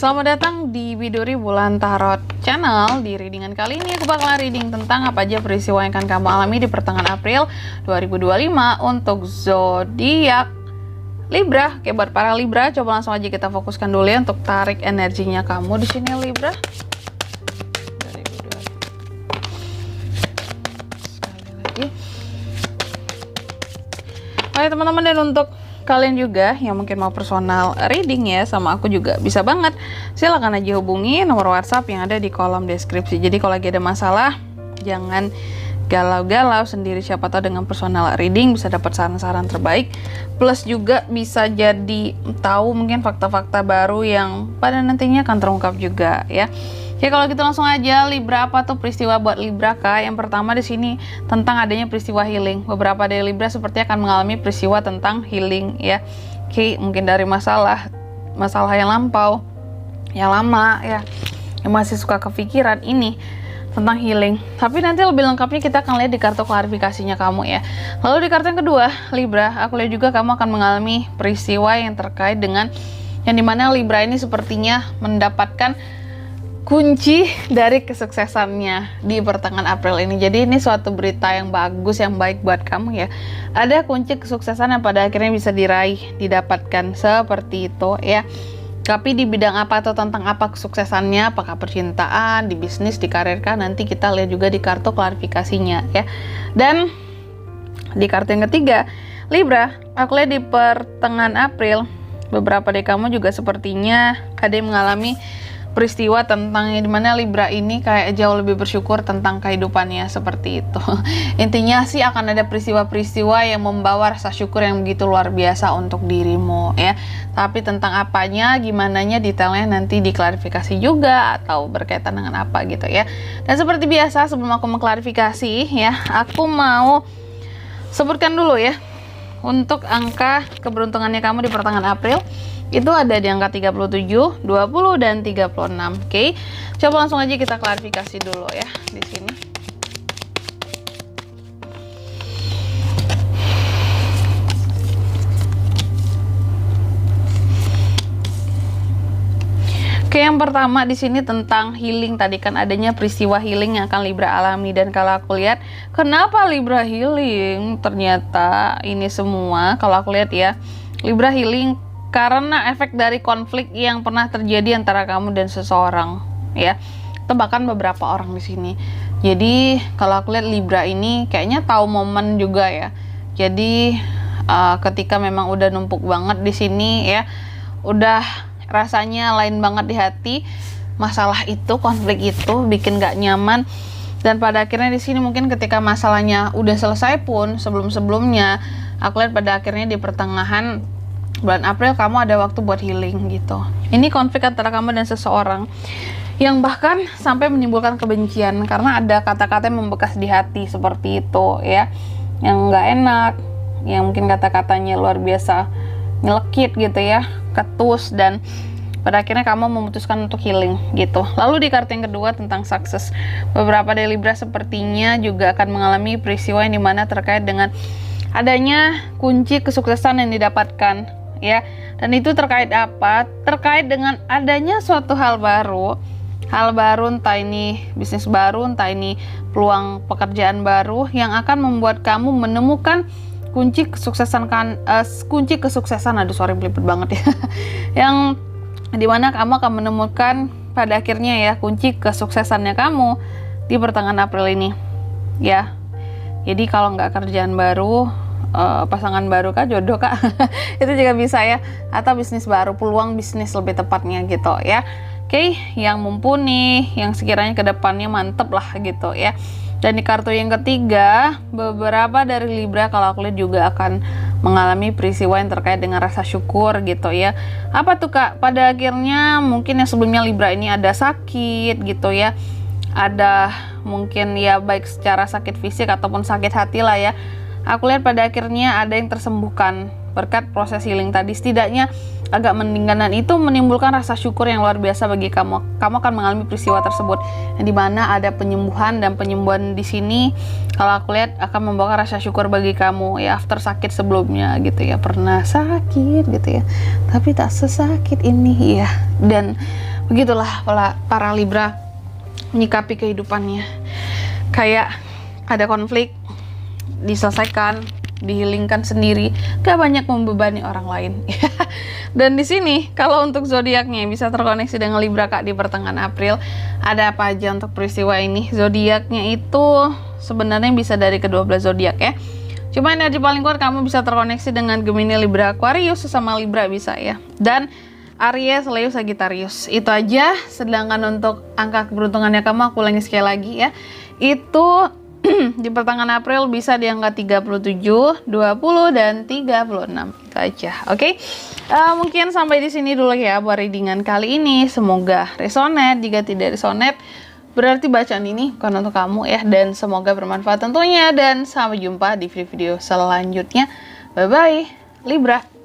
Selamat datang di Biduri Bulan Tarot Channel. Di readingan kali ini aku bakal reading tentang apa aja peristiwa yang akan kamu alami di pertengahan April 2025 untuk zodiak Libra. Oke, buat para Libra, coba langsung aja kita fokuskan dulu ya untuk tarik energinya kamu di sini Libra. Sekali lagi. Oke teman-teman, dan untuk kalian juga yang mungkin mau personal reading ya sama aku juga bisa banget, silahkan aja hubungi nomor WhatsApp yang ada di kolom deskripsi. Jadi kalau lagi ada masalah jangan galau-galau sendiri, siapa tahu dengan personal reading bisa dapat saran-saran terbaik, plus juga bisa jadi tahu mungkin fakta-fakta baru yang pada nantinya akan terungkap juga ya. Oke, kalau gitu langsung aja Libra, apa tuh peristiwa buat Libra kak? Yang pertama di sini tentang adanya peristiwa healing. Beberapa dari Libra seperti akan mengalami peristiwa tentang healing ya. Oke, mungkin dari masalah yang lampau, yang lama ya, yang masih suka kepikiran ini tentang healing. Tapi nanti lebih lengkapnya kita akan lihat di kartu klarifikasinya kamu ya. Lalu di kartu yang kedua Libra, aku lihat juga kamu akan mengalami peristiwa yang terkait dengan yang dimana Libra ini sepertinya mendapatkan kunci dari kesuksesannya di pertengahan April ini. Jadi ini suatu berita yang bagus, yang baik buat kamu ya. Ada kunci kesuksesan yang pada akhirnya bisa diraih, didapatkan seperti itu ya. Tapi di bidang apa atau tentang apa kesuksesannya, apakah percintaan, di bisnis, di karir kah, nanti kita lihat juga di kartu klarifikasinya ya. Dan di kartu yang ketiga Libra, aku lihat di pertengahan April beberapa dari kamu juga sepertinya ada yang mengalami peristiwa tentang dimana Libra ini kayak jauh lebih bersyukur tentang kehidupannya seperti itu. Intinya sih akan ada peristiwa-peristiwa yang membawa rasa syukur yang begitu luar biasa untuk dirimu ya. Tapi tentang apanya, gimananya, detailnya nanti diklarifikasi juga atau berkaitan dengan apa gitu ya. Dan seperti biasa sebelum aku mengklarifikasi ya, aku mau sebutkan dulu ya untuk angka keberuntungannya kamu di pertengahan April. Itu ada di angka 37, 20, dan 36. Oke, coba langsung aja kita klarifikasi dulu ya di sini. Oke, yang pertama di sini tentang healing. Tadi kan adanya peristiwa healing yang akan Libra alami, dan kalau aku lihat kenapa Libra healing, ternyata ini semua kalau aku lihat ya, Libra healing karena efek dari konflik yang pernah terjadi antara kamu dan seseorang ya, atau bahkan beberapa orang di sini. Jadi kalau aku lihat Libra ini kayaknya tahu momen juga ya. Jadi ketika memang udah numpuk banget di sini ya, udah rasanya lain banget di hati, masalah itu, konflik itu bikin gak nyaman, dan pada akhirnya di sini mungkin ketika masalahnya udah selesai pun sebelum-sebelumnya, aku lihat pada akhirnya di pertengahan bulan April kamu ada waktu buat healing gitu. Ini konflik antara kamu dan seseorang yang bahkan sampai menimbulkan kebencian karena ada kata-kata yang membekas di hati seperti itu ya, yang nggak enak, yang mungkin kata-katanya luar biasa nyelekit gitu ya, ketus, dan pada akhirnya kamu memutuskan untuk healing gitu. Lalu di kartu yang kedua tentang sukses, beberapa dari Libra sepertinya juga akan mengalami peristiwa yang dimana terkait dengan adanya kunci kesuksesan yang didapatkan ya. Dan itu terkait apa? Terkait dengan adanya suatu hal baru, entah ini bisnis baru, entah ini peluang pekerjaan baru yang akan membuat kamu menemukan kunci kesuksesan aduh sorry belibet banget ya yang dimana kamu akan menemukan pada akhirnya ya kunci kesuksesannya kamu di pertengahan April ini ya. Jadi kalau nggak kerjaan baru, pasangan baru kah, jodoh kah itu juga bisa ya, atau bisnis baru, peluang bisnis lebih tepatnya gitu ya. Oke, yang mumpuni, yang sekiranya kedepannya mantep lah gitu ya. Dan di kartu yang ketiga, beberapa dari Libra kalau aku lihat juga akan mengalami peristiwa yang terkait dengan rasa syukur gitu ya. Apa tuh kak? Pada akhirnya mungkin yang sebelumnya Libra ini ada sakit gitu ya, ada mungkin ya baik secara sakit fisik ataupun sakit hati lah ya. Aku lihat pada akhirnya ada yang tersembuhkan berkat proses healing tadi. Setidaknya agak mendingan, dan itu menimbulkan rasa syukur yang luar biasa bagi kamu. Kamu akan mengalami peristiwa tersebut yang dimana ada penyembuhan, dan penyembuhan di sini kalau aku lihat akan membawa rasa syukur bagi kamu ya, after sakit sebelumnya gitu ya, pernah sakit gitu ya, tapi tak sesakit ini ya. Dan begitulah para Libra menyikapi kehidupannya, kayak ada konflik diselesaikan, dihilingkan sendiri, gak banyak membebani orang lain. Dan di sini kalau untuk zodiaknya bisa terkoneksi dengan Libra Kak di pertengahan April. Ada apa aja untuk peristiwa ini? Zodiaknya itu sebenarnya bisa dari ke-12 zodiak ya. Cuma energi paling kuat kamu bisa terkoneksi dengan Gemini, Libra, Aquarius, sesama Libra bisa ya. Dan Aries, Leo, Sagittarius. Itu aja. Sedangkan untuk angka keberuntungannya kamu, aku ulangi sekali lagi ya. Itu di pertengahan April bisa di angka 37, 20, dan 36. Itu aja, oke? Mungkin sampai di sini dulu ya buat readingan kali ini. Semoga resonate. Jika tidak resonate, berarti bacaan ini bukan untuk kamu ya. Dan semoga bermanfaat tentunya. Dan sampai jumpa di video-video selanjutnya. Bye-bye, Libra.